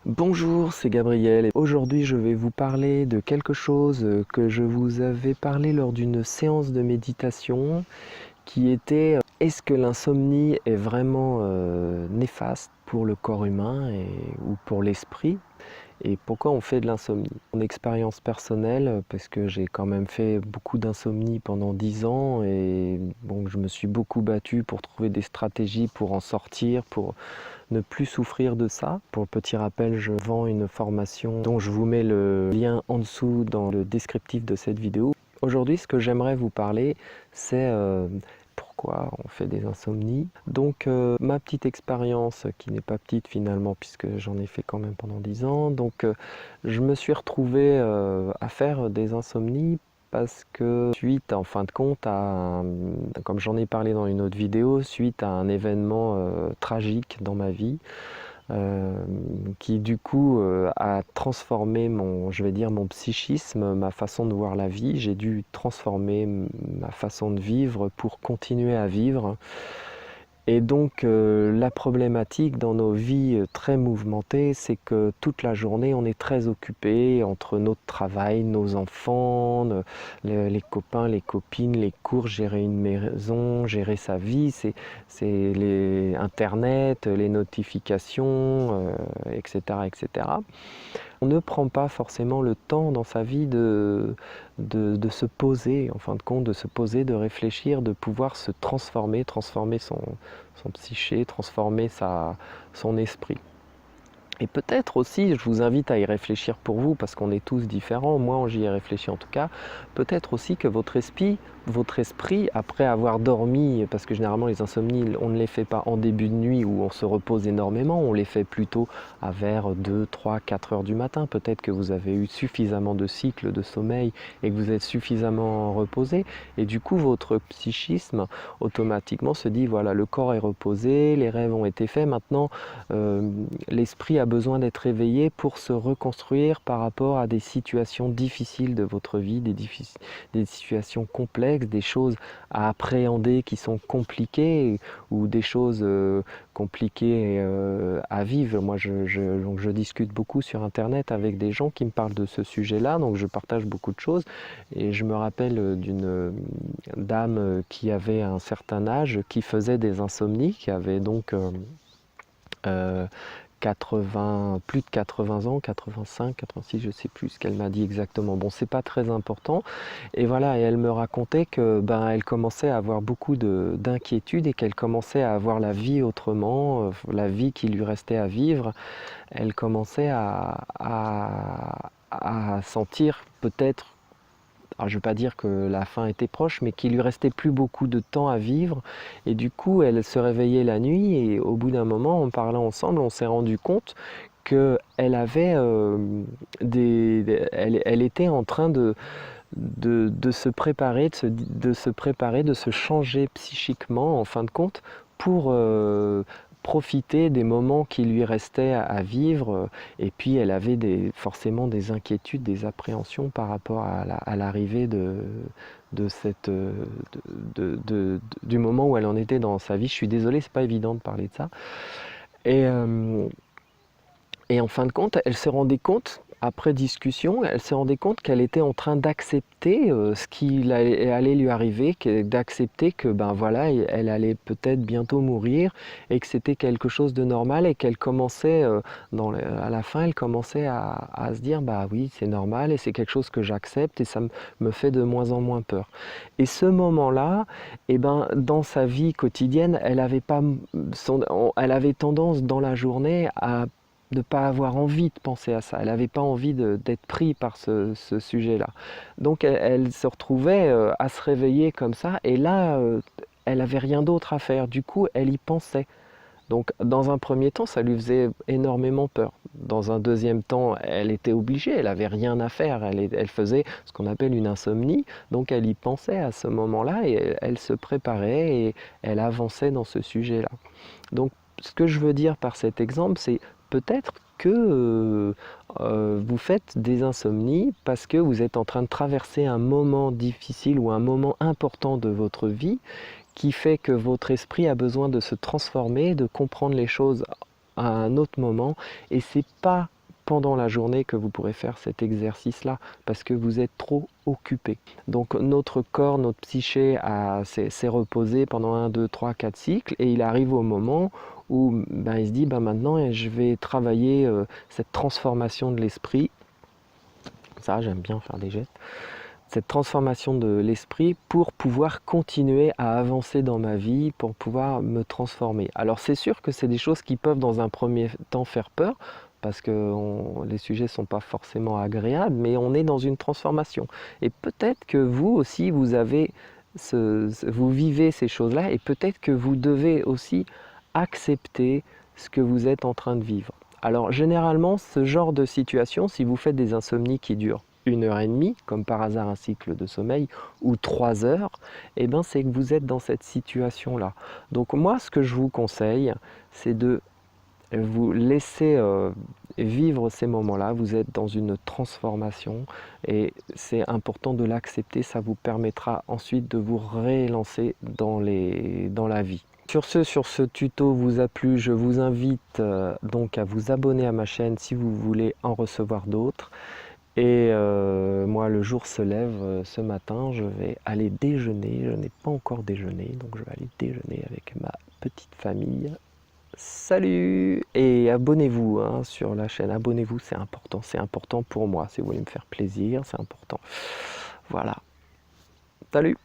Bonjour, c'est Gabriel et aujourd'hui je vais vous parler de quelque chose que je vous avais parlé lors d'une séance de méditation qui était est-ce que l'insomnie est vraiment néfaste pour le corps humain ou pour l'esprit et pourquoi on fait de l'insomnie. Mon expérience personnelle, parce que j'ai quand même fait beaucoup d'insomnie pendant 10 ans et bon, je me suis beaucoup battu pour trouver des stratégies pour en sortir, pour ne plus souffrir de ça. Pour le petit rappel, je vends une formation dont je vous mets le lien en dessous dans le descriptif de cette vidéo. Aujourd'hui, ce que j'aimerais vous parler, c'est pourquoi on fait des insomnies. Donc ma petite expérience, qui n'est pas petite finalement, puisque j'en ai fait quand même pendant 10 ans, donc je me suis retrouvé à faire des insomnies parce que suite en fin de compte comme j'en ai parlé dans une autre vidéo, suite à un événement tragique dans ma vie, euh, qui du coup a transformé je vais dire mon psychisme, ma façon de voir la vie. J'ai dû transformer ma façon de vivre pour continuer à vivre. Et donc la problématique dans nos vies très mouvementées, c'est que toute la journée on est très occupé entre notre travail, nos enfants, les copains, les copines, les cours, gérer une maison, gérer sa vie, c'est les Internet, les notifications, etc., etc. On ne prend pas forcément le temps dans sa vie de se poser, en fin de compte, de se poser, de réfléchir, de pouvoir se transformer son psyché, transformer son esprit. Et peut-être aussi, je vous invite à y réfléchir pour vous, parce qu'on est tous différents, moi j'y ai réfléchi en tout cas, peut-être aussi que votre esprit, après avoir dormi, parce que généralement les insomnies, on ne les fait pas en début de nuit où on se repose énormément, on les fait plutôt à vers 2, 3, 4 heures du matin. Peut-être que vous avez eu suffisamment de cycles de sommeil et que vous êtes suffisamment reposé, et du coup votre psychisme automatiquement se dit voilà, le corps est reposé, les rêves ont été faits, maintenant l'esprit a besoin d'être éveillé pour se reconstruire par rapport à des situations difficiles de votre vie, des situations complexes, des choses à appréhender qui sont compliquées ou des choses compliquées à vivre. Moi, donc je discute beaucoup sur Internet avec des gens qui me parlent de ce sujet-là, donc je partage beaucoup de choses et je me rappelle d'une dame qui avait un certain âge, qui faisait des insomnies, qui avait donc euh, 80, plus de 80 ans, 85, 86, je sais plus ce qu'elle m'a dit exactement. Bon, c'est pas très important. Et voilà, et elle me racontait que elle commençait à avoir beaucoup d'inquiétudes et qu'elle commençait à avoir la vie autrement, la vie qui lui restait à vivre. Elle commençait à sentir peut-être, alors je ne veux pas dire que la fin était proche, mais qu'il lui restait plus beaucoup de temps à vivre. Et du coup, elle se réveillait la nuit et au bout d'un moment, en parlant ensemble, on s'est rendu compte qu'elle avait elle était en train de se préparer, de se changer psychiquement, en fin de compte, pour profiter des moments qui lui restaient à vivre. Et puis elle avait forcément des inquiétudes, des appréhensions par rapport à l'arrivée de cette, du moment où elle en était dans sa vie. Je suis désolé, c'est pas évident de parler de ça. Et, euh, et en fin de compte, elle se rendait compte, après discussion, elle se rendait compte qu'elle était en train d'accepter ce qui allait lui arriver, d'accepter que voilà, elle allait peut-être bientôt mourir et que c'était quelque chose de normal et qu'elle commençait, à la fin, elle commençait à se dire bah oui, c'est normal et c'est quelque chose que j'accepte et ça me fait de moins en moins peur. Et ce moment-là, dans sa vie quotidienne, elle avait pas elle avait tendance dans la journée à de ne pas avoir envie de penser à ça. Elle n'avait pas envie d'être prise par ce sujet-là. Donc elle se retrouvait à se réveiller comme ça, et là, elle n'avait rien d'autre à faire. Du coup, elle y pensait. Donc dans un premier temps, ça lui faisait énormément peur. Dans un deuxième temps, elle était obligée, elle n'avait rien à faire. Elle faisait ce qu'on appelle une insomnie, donc elle y pensait à ce moment-là, et elle se préparait, et elle avançait dans ce sujet-là. Donc ce que je veux dire par cet exemple, c'est peut-être que vous faites des insomnies parce que vous êtes en train de traverser un moment difficile ou un moment important de votre vie qui fait que votre esprit a besoin de se transformer, de comprendre les choses à un autre moment, et c'est pas pendant la journée que vous pourrez faire cet exercice-là, parce que vous êtes trop occupé. Donc notre corps, notre psyché s'est reposé pendant 1, 2, 3, 4 cycles, et il arrive au moment où ben, il se dit ben, maintenant je vais travailler cette transformation de l'esprit. Ça, j'aime bien faire des gestes. Cette transformation de l'esprit pour pouvoir continuer à avancer dans ma vie, pour pouvoir me transformer. Alors c'est sûr que c'est des choses qui peuvent dans un premier temps faire peur, parce que les sujets ne sont pas forcément agréables, mais on est dans une transformation. Et peut-être que vous aussi, vous vivez ces choses-là, et peut-être que vous devez aussi accepter ce que vous êtes en train de vivre. Alors généralement, ce genre de situation, si vous faites des insomnies qui durent 1 heure et demie, comme par hasard un cycle de sommeil, ou 3 heures, eh ben c'est que vous êtes dans cette situation-là. Donc moi, ce que je vous conseille, c'est de vous laisser vivre ces moments-là. Vous êtes dans une transformation et c'est important de l'accepter. Ça vous permettra ensuite de vous rélancer dans la vie. Sur ce tuto vous a plu, je vous invite donc à vous abonner à ma chaîne si vous voulez en recevoir d'autres. Et moi, le jour se lève ce matin, je vais aller déjeuner. Je n'ai pas encore déjeuné, donc je vais aller déjeuner avec ma petite famille. Salut! Et abonnez-vous hein, sur la chaîne, abonnez-vous, c'est important pour moi. Si vous voulez me faire plaisir, c'est important. Voilà. Salut!